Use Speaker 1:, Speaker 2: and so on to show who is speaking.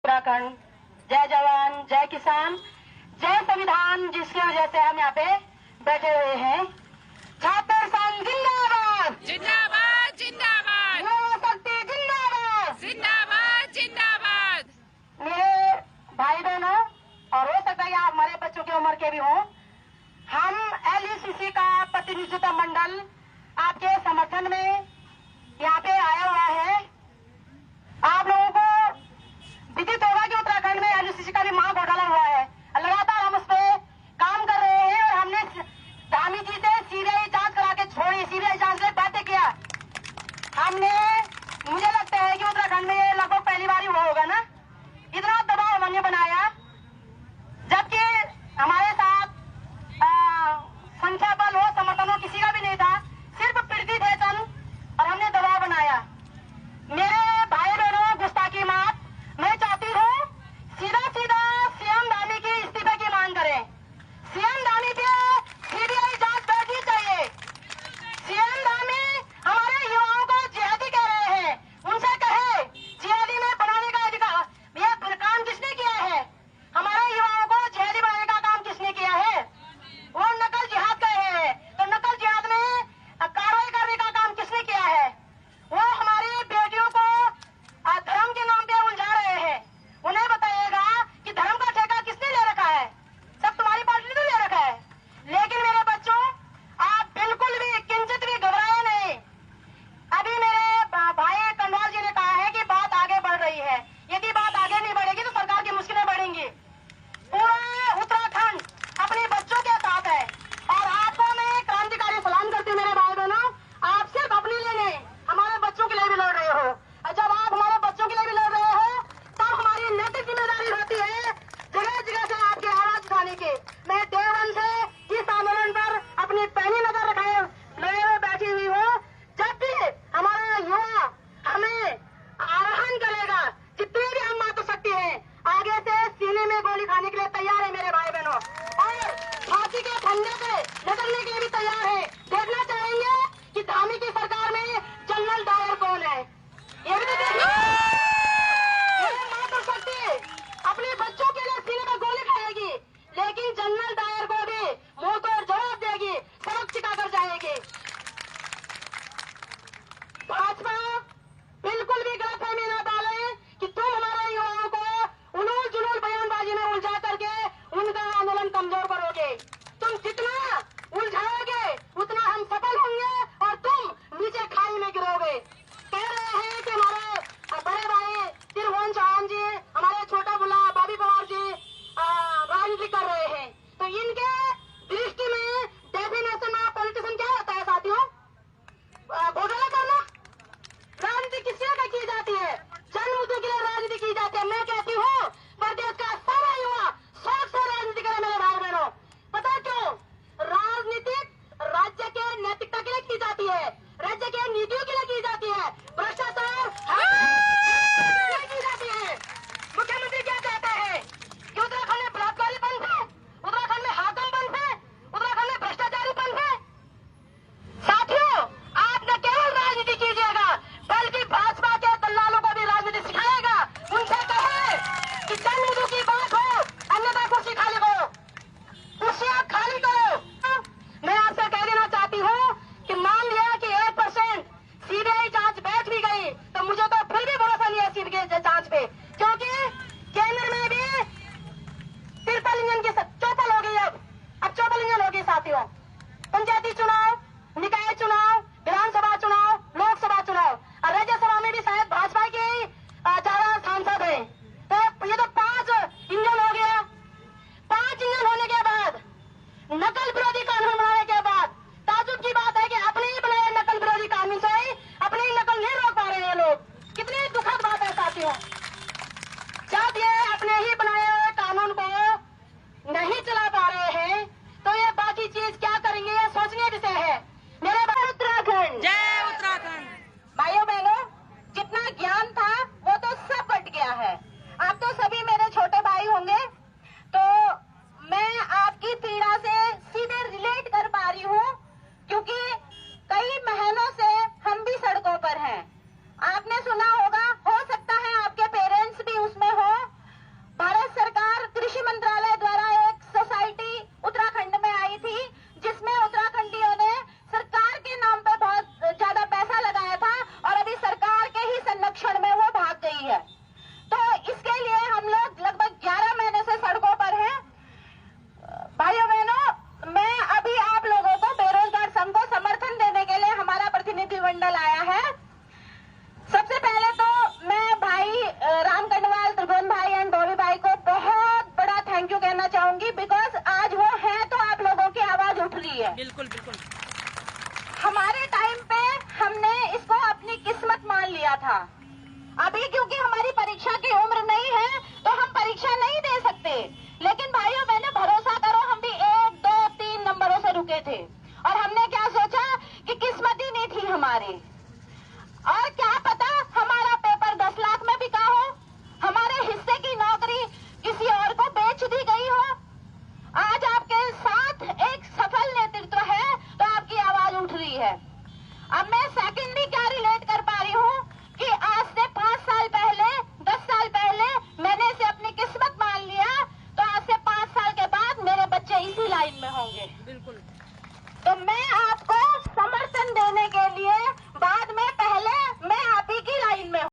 Speaker 1: उत्तराखंड, जय जवान जय किसान जय संविधान, जिसकी वजह से हम यहाँ पे बैठे हुए हैं। छात्र संघ जिंदाबाद
Speaker 2: जिंदाबाद जिंदाबाद,
Speaker 1: युवा शक्ति जिंदाबाद
Speaker 2: जिंदाबाद जिंदाबाद।
Speaker 1: मेरे भाई बहनों, और हो सकता है आप हमारे बच्चों की उम्र के भी हों, हम LUCC का प्रतिनिधित्व मंडल आपके समर्थन में यहाँ पे आया हुआ है। आप लोगों को विदित होगा कि उत्तराखंड में LUCC का भी महा घोटाला हुआ है। लगातार हम उस पर काम कर रहे हैं और हमने धामी जी से सीबीआई जांच करा के छोड़ी, सीबीआई जांच से बातें किया हमने। मुझे लगता है कि उत्तराखंड में ये लगभग पहली बार ही हुआ होगा ना, इतना दबाव हमने बनाया, जबकि हमारे साथ संख्या बल हो समर्थन हो किसी का भी नहीं था, सिर्फ पीड़ित थे चंद, और हमने दबाव बनाया। मेरे भाई बहनों, गुस्ताखी माफ, मैं चाहती हूँ सीधा सीधा सीएम धामी की इस्तीफे की मांग करें। सीएम धामी पे सीबीआई जांच बैठनी चाहिए। सीएम धामी हमारे युवाओं को जिहादी कह रहे हैं, उनसे कहे जिहादी में बनाने का अधिकार, ये काम किसने किया है? हमारे युवाओं को जिहादी बनाने का काम किसने किया है? वो नकल जिहाद कह रहे हैं, तो नकल जिहाद में कार्रवाई करने का काम किसने किया है? वो हमारी बेटियों को धर्म के नाम पे उलझा रहे हैं। उन्हें बताइएगा कि धर्म का ठेका किसने ले रखा है? सब तुम्हारी पार्टी ने ले रखा है। लेकिन मेरे बच्चों, आप बिल्कुल भी किंचित भी घबराए नहीं। अभी मेरे भाई कंडवाल जी ने कहा है कि बात आगे बढ़ रही है। यदि बात आगे नहीं बढ़ेगी तो सरकार की मुश्किलें बढ़ेंगी। पूरा उत्तराखंड अपने बच्चों के साथ है, और आपको मैं क्रांतिकारी सलाम करती हूँ। मेरे भाई बहनों, आप सिर्फ अपने लिए नहीं, हमारे बच्चों के लिए भी लड़ रहे हो। और जब आप हमारे बच्चों के लिए भी लड़ रहे हो, तब हमारी नैतिक जिम्मेदारी होती है जगह जगह से आपकी आवाज उठाने की। मैं देवन से इस आंदोलन पर अपनी पैनी नजर रखाए बैठी हुई हूँ। जब भी हमारा युवा हमें आह्वान करेगा, जितनी भी हम बात सकते हैं, आगे से सीने में गोली खाने के लिए तैयार है मेरे भाई बहनों, और फांसी के फंदे पे लटकने के लिए भी तैयार है। देखना चाहेंगे कि धामी की सरकार में जनरल डायर कौन है, ये भी तो देखना। मात्र शक्ति अपने बच्चों के लिए सीने में गोली खाएगी, लेकिन जनरल डायर को भी मुंह तोड़ जवाब देगी, सबक सिखाकर जाएगी। भाजपा बिल्कुल भी गलतफहमी न डाले कि तुम हमारे युवाओं को उलूल जुलूल बयानबाजी में उलझा करके उनका आंदोलन कमजोर करोगे। तुम जितना उलझाओगे उतना हम सफल होंगे और तुम नीचे खाई में गिरोगे। कह रहे हैं कि हमारे बड़े भाई त्रिभुवन चौहान जी, हमारे छोटा बुला बॉबी पवार
Speaker 2: बिल्कुल।
Speaker 1: तो मैं